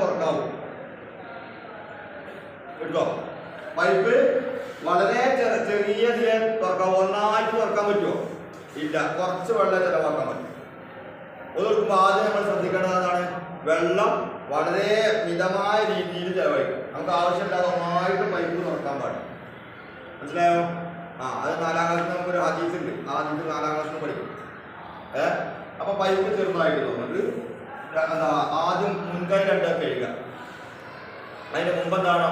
തുറക്കാവും കേട്ടോ. പൈപ്പ് വളരെ ചെറിയ ഇതിലെ തുറക്കാവും. ഒന്നായിട്ട് തുറക്കാൻ പറ്റുമോ? ഇല്ല, കുറച്ച് വെള്ളം ചിലവാക്കാൻ പറ്റും. അത് തുറക്കുമ്പോൾ ആദ്യം നമ്മൾ ശ്രദ്ധിക്കേണ്ടതാണ് വെള്ളം വളരെ മിതമായ രീതിയിൽ ചിലവഴിക്കും. നമുക്ക് ആവശ്യമില്ലാതെ ഒന്നായിട്ട് പൈപ്പ് തുറക്കാൻ പാടില്ല. മനസ്സിലായോ? അത് 4ാം ക്ലാസ്സിൽ നമുക്കൊരു ഹദീസ് ഉണ്ട്. ആ ഹദീസ് 4ാം ക്ലാസ്സിൽ പഠിക്കും. അപ്പൊ പൈപ്പ് ചെറുതായിട്ട് തോന്നുന്നത് ആദ്യം മുൻകൈ രണ്ടൊക്കെ കഴുകുക. അതിന്റെ മുമ്പെന്താണ്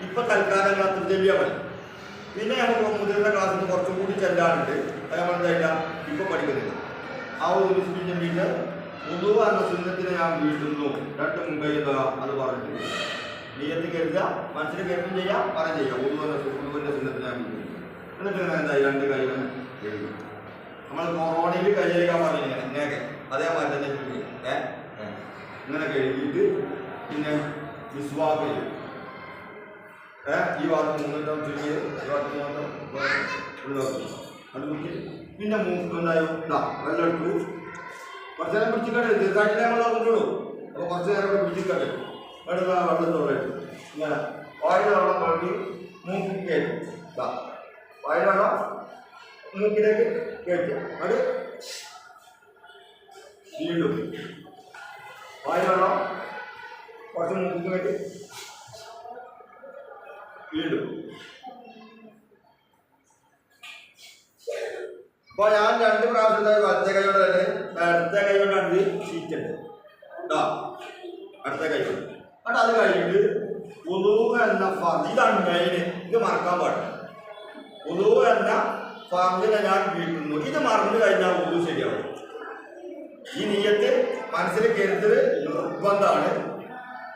ഇപ്പൊ തൽക്കാലം അത്ര ചെല്ലിയാൽ മതി. പിന്നെ നമുക്ക് മുതിർന്ന ക്ലാസ്സിൽ കുറച്ചും കൂടി ചെല്ലാറുണ്ട്. അത് നമ്മൾ എന്തായില്ല ഇപ്പൊ പഠിക്കുന്നില്ല. ചെല്ലിയിട്ട് ഉദു എന്ന സുന്നത്തിനെ ഞാൻ വീട്ടുന്നു. 2 മുൻകൈ അത് പറഞ്ഞിട്ട് നീയത്ത് കരുതുക, മനസ്സിൽ കരുതും ചെയ്യാം, പറയാൻ ചെയ്യാം. ഉദുവിന്റെ സുന്നത്തിനെ ഞാൻ വീട്ടുന്നു. എന്നിട്ട് എന്തായി 2 കൈകൾ കഴുകുക. നമ്മൾ കൊറോണയിൽ കൈ കഴുകാൻ പറഞ്ഞിങ്ങനെ ഇങ്ങനെയൊക്കെ അതേമാതിരി തന്നെ ഇങ്ങനെ കഴുകിയിട്ട് പിന്നെ മിസ്വാക്ക് ചെയ്യും. ഈ ഭാഗത്ത് 3 വട്ടം ചുരുക്കി, ഈ ഭാഗത്ത് 3 വട്ടം അത് കുത്തി പിന്നെ മൂക്കുണ്ടായോ വെള്ളം എടുത്തു. കുറച്ച് നേരം പിടിച്ചിക്കട്ടെ, ചെറുതായിട്ട് നമ്മൾ നോക്കിട്ടുള്ളൂ. അപ്പോൾ കുറച്ച് നേരം കൂടെ പിടിച്ചിക്കട്ടെ. വെള്ളം വെള്ളത്തോളം ഇങ്ങനെ വായിൽ വെള്ളം തൊണ്ടി മൂക്കിൽ കയറ്റും. വായിൽ വെള്ളം മൂക്കിലേക്ക് കയറ്റുക. അത് വീണ്ടും വായിൽ വെള്ളം കുറച്ച് മൂക്കിൽ കയറ്റി വീണ്ടും. അപ്പോൾ ഞാൻ 2 പ്രാവശ്യത്തായി വലത്തെ കൈ കൊണ്ട് തന്നെ ഇടത്തെ കൈ കൊണ്ടാണ് ചീറ്റുണ്ട്. അടുത്ത കൈ കൊണ്ട് എന്നിട്ട് അത് കഴിഞ്ഞിട്ട് ഉദു എന്ന ഫർദ്, ഇതാണ് മെയിന്. ഇത് മറക്കാൻ പാടില്ല. ഉദു എന്ന ഫർദിനെ ഞാൻ വീട്ടുന്നു. ഇത് മറന്നു കഴിഞ്ഞാൽ ഉദു ശരിയാവും. ഈ നിയ്യത്ത് മനസ്സിൽ കരുതൽ നിർബന്ധമാണ്.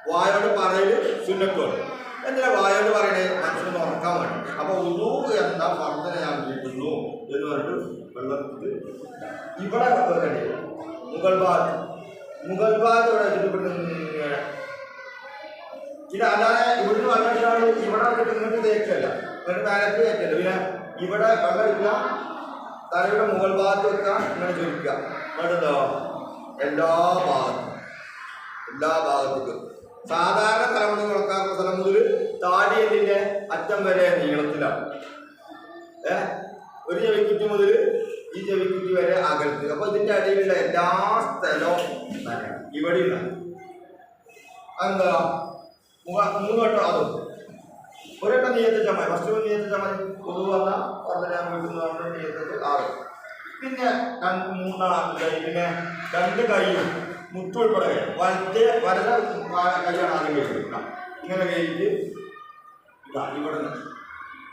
വായോട് പറയൽ സുന്നത്തുമാണ്. എന്തിനാ വായോട് പറയണേ? മനസ്സിൽ ഉറക്കാൻ വേണ്ടി. അപ്പൊ ഉദു എന്ന ഫർദിനെ ഞാൻ വീട്ടുന്നു എന്ന് പറഞ്ഞിട്ട് വെള്ളത്തിൽ ഇവിടെ വെക്കണ്ടേ മുകൾ ഭാഗത്ത് ഇവിടെ വെച്ചിട്ട് ഇത് അല്ലാതെ ഇവിടുന്ന് വെള്ളം ഇവിടെ വെച്ചിട്ട് ഇങ്ങോട്ട് തേക്കല്ല, എന്നിട്ട് മേലക്ക് തേക്കല്ല. പിന്നെ ഇവിടെ വെള്ളം എടുക്കുക, തലയുടെ മുകൾ ഭാഗത്ത് വെക്കുക, ഇങ്ങനെ ചുരുക്കുക. എന്നിട്ടോ എല്ലാ ഭാഗത്തേക്കും സാധാരണ തലമുടി കൊടുക്കാറുള്ള സ്ഥലം മുതൽ താടിയല്ലിന്റെ അറ്റം വരെ നീളത്തിലാണ്. ഒരു ചെവിക്കുറ്റി മുതൽ ഈ ചെവിക്കുറ്റി വരെ അകലത്ത്. അപ്പൊ ഇതിന്റെ അടിയിലുള്ള എല്ലാ സ്ഥലവും ഇവിടെ എന്താ 3 വട്ടം അതും ഒരു വട്ടം നീയത്തിച്ചാൽ മതി. ഫസ്റ്റ് നീയത്തിച്ചാൽ മതി. പൊതു വന്ന പറഞ്ഞാൽ വീട്ടുന്ന നീയത്തിച്ച് 6. പിന്നെ 2 കൈയും മുട്ട് ഉൾപ്പെടെ വലത്തെ കൈയാണ് ആദ്യം കഴിക്കുക. ഇങ്ങനെ കഴിഞ്ഞിട്ട് ഇവിടെ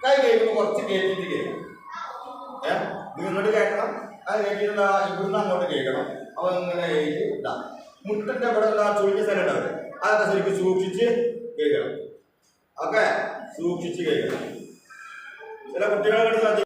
കൈ കഴിക്കുമ്പോൾ കുറച്ച് കയറ്റിട്ട് കഴിക്കും. ഇങ്ങോട്ട് കേൾക്കണം. അത് കഴിഞ്ഞിട്ട് ഇവിടുന്ന് അങ്ങോട്ട് കേൾക്കണം. അപ്പോൾ ഇങ്ങനെ കഴിഞ്ഞിട്ട് മുട്ടിന്റെ ഇവിടെ ചുരുങ്ങിയ സ്ഥലം ഉണ്ടാവില്ല, അതൊക്കെ ശരിക്കും സൂക്ഷിച്ച് കേൾക്കണം. ഓക്കെ, സൂക്ഷിച്ച് കേൾക്കണം. ചില കുട്ടികളെ